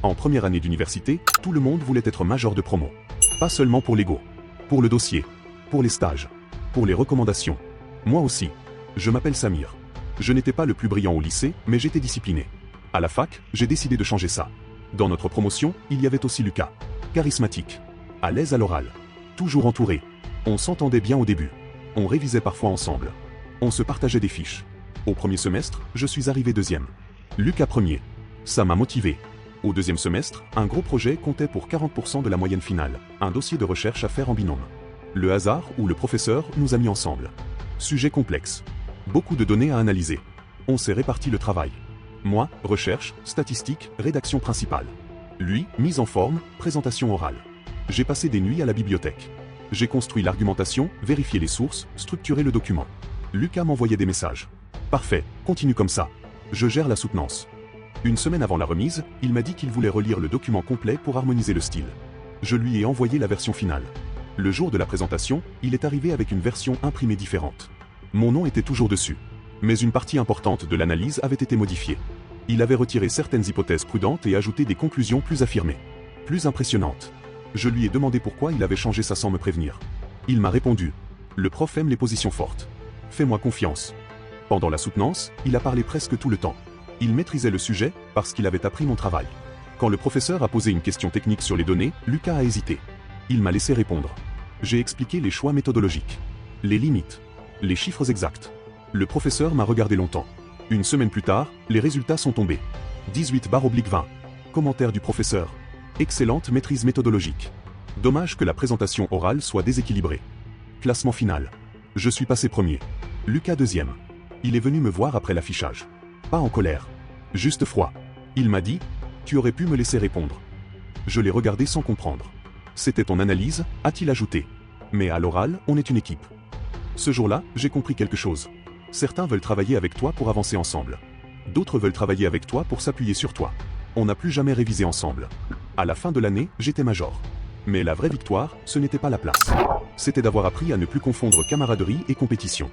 En première année d'université, tout le monde voulait être major de promo. Pas seulement pour l'ego, pour le dossier, pour les stages, pour les recommandations. Moi aussi. Je m'appelle Samir. Je n'étais pas le plus brillant au lycée, mais j'étais discipliné. À la fac, j'ai décidé de changer ça. Dans notre promotion, il y avait aussi Lucas. Charismatique. À l'aise à l'oral. Toujours entouré. On s'entendait bien au début. On révisait parfois ensemble. On se partageait des fiches. Au premier semestre, je suis arrivé deuxième. Lucas premier. Ça m'a motivé. Au deuxième semestre, un gros projet comptait pour 40% de la moyenne finale. Un dossier de recherche à faire en binôme. Le hasard ou le professeur nous a mis ensemble. Sujet complexe. Beaucoup de données à analyser. On s'est réparti le travail. Moi, recherche, statistique, rédaction principale. Lui, mise en forme, présentation orale. J'ai passé des nuits à la bibliothèque. J'ai construit l'argumentation, vérifié les sources, structuré le document. Lucas m'envoyait des messages. Parfait, continue comme ça. Je gère la soutenance. Une semaine avant la remise, il m'a dit qu'il voulait relire le document complet pour harmoniser le style. Je lui ai envoyé la version finale. Le jour de la présentation, il est arrivé avec une version imprimée différente. Mon nom était toujours dessus. Mais une partie importante de l'analyse avait été modifiée. Il avait retiré certaines hypothèses prudentes et ajouté des conclusions plus affirmées. Plus impressionnantes. Je lui ai demandé pourquoi il avait changé ça sans me prévenir. Il m'a répondu. Le prof aime les positions fortes. Fais-moi confiance. Pendant la soutenance, il a parlé presque tout le temps. Il maîtrisait le sujet parce qu'il avait appris mon travail. Quand le professeur a posé une question technique sur les données, Lucas a hésité. Il m'a laissé répondre. J'ai expliqué les choix méthodologiques. Les limites. Les chiffres exacts. Le professeur m'a regardé longtemps. Une semaine plus tard, les résultats sont tombés. 18/20. Commentaire du professeur. Excellente maîtrise méthodologique. Dommage que la présentation orale soit déséquilibrée. Classement final. Je suis passé premier. Lucas deuxième. Il est venu me voir après l'affichage. Pas en colère. Juste froid. Il m'a dit, tu aurais pu me laisser répondre. Je l'ai regardé sans comprendre. C'était ton analyse, a-t-il ajouté. Mais à l'oral, on est une équipe. Ce jour-là, j'ai compris quelque chose. Certains veulent travailler avec toi pour avancer ensemble. D'autres veulent travailler avec toi pour s'appuyer sur toi. On n'a plus jamais révisé ensemble. À la fin de l'année, j'étais major. Mais la vraie victoire, ce n'était pas la place. C'était d'avoir appris à ne plus confondre camaraderie et compétition.